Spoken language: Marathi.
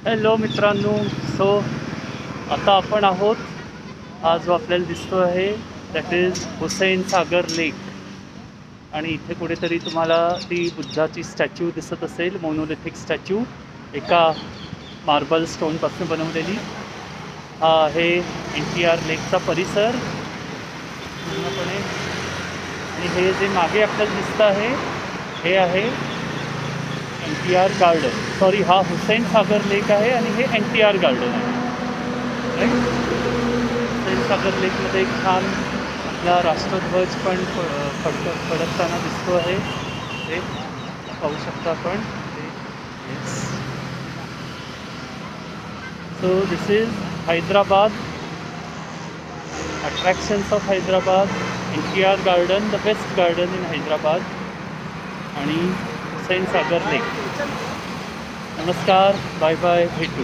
हॅलो मित्रांनो. सो आता आपण आहोत, हा जो आपल्याला दिसतो आहे दॅट इज हुसेन सागर लेक. आणि इथे कुठेतरी तुम्हाला ती बुद्धाची स्टॅच्यू दिसत असेल, मोनोलिथिक स्टॅच्यू, एका मार्बल स्टोनपासून बनवलेली. हा आहे NTR लेकचा परिसर पूर्णपणे. आणि हे जे मागे आपल्याला दिसतं आहे हे आहे NTR गार्डन. सॉरी, हा हुसेन सागर लेक आहे आणि हे NTR गार्डन आहे. राईट. हुसेन सागर लेकमध्ये एक छान आपला राष्ट्रध्वज पण फडकताना दिसतो आहे. ते पाहू शकता आपण. Yes. So this is Hyderabad, attractions of Hyderabad, NTR garden, the best garden in Hyderabad, आणि हुसेन सागर लेक. नमस्कार, बाय बाय, भेटू.